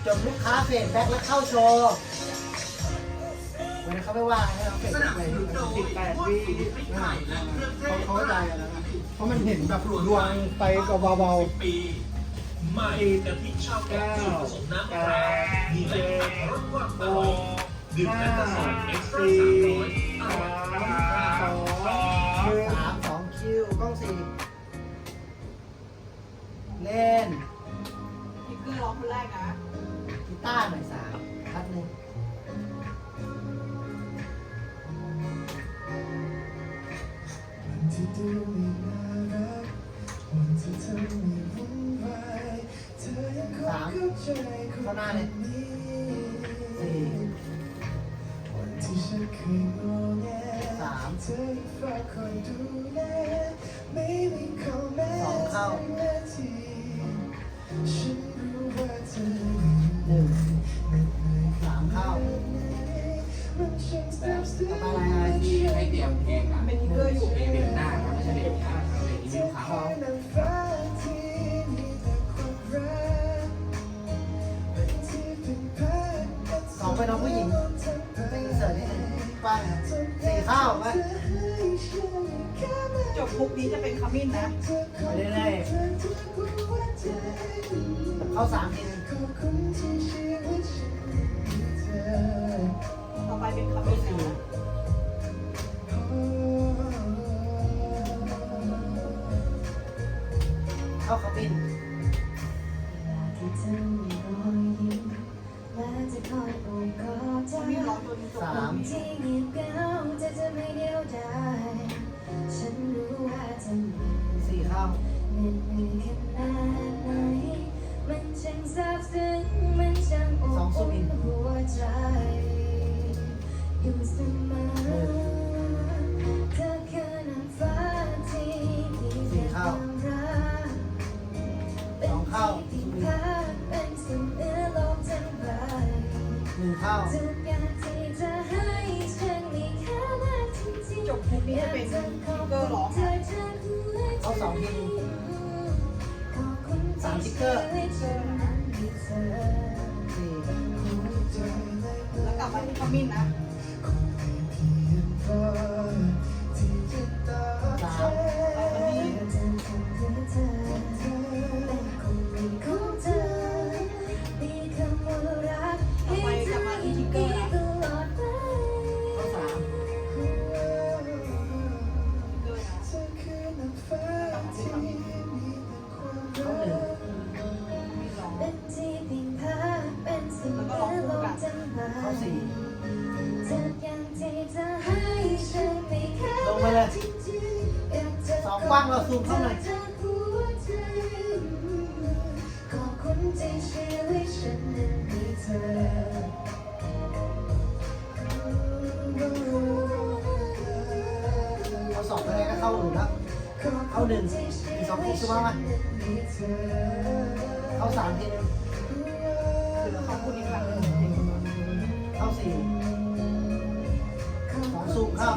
จบลูกค้าเฟดแบ็คแล้วเข้าโชว์วันนี้เขาไม่ว่าให้เราเฟดแบ็คเลย18 วิเขาเข้าใจกันแล้วนะเพราะมันเห็นแบบหลุดดวงไปกับเบาๆไม่กะทิชอบกับสูตรผสมน้ำปลามีแหล่งรสความอร่อยดื่มกันกระสอบเอ็กซ์ตร้า300 3 2คิวกล้อง4เล่น พี่คือร้องคนแรกนะ กีตาร์หน่อย3คัดหนึ่ง3เข้าหน้าเลย4 3 2เข้า1 3เข้าต่อไปอะไร ที่ให้เตรียมเพลงอ่ะ เป็นทิกเกอร์อยู่ เพลงเบลหน้าครับไม่ใช่เบลช้าเพลงนี้เขา 2เป็นน้องผู้หญิงเป็นอินเสิร์ตนิดนึงกว้าง4เข้าไป จบมุกนี้จะเป็นขมิ้นนะ ไปเรื่อยๆเข้า3ทีนึง ต่อไปเป็นขมิ้นนะ เข้าขมิ้นขมิ้นร้องตัวนี้จบ 3 4เข้า2สุบิน4เข้า2เข้าสุบิน1เข้าจบมุกนี้จะเป็นทิกเกอร์ร้องนะ เข้า2ทีนึง3ติ๊กเกอร์4 แล้วกลับมาที่ขมิ้นนะ 3 ต่อไปกลับมาที่ทิกเกอร์นะ เข้า3 ทิกเกอร์นะกลับมาที่ขมิ้น เข้า1 ร้องแล้วก็ร้องคู่กัน เข้า4ลงไปเลย2กว้างเราซูมเข้าหน่อยเอา2ไปเลยก็เข้า1แล้วเข้า1มี2ทีใช่ไหมเข้า3ทีนึง คือเราขอบคุณอีกครั้งหนึ่ง เข้า4 2ซูมเข้า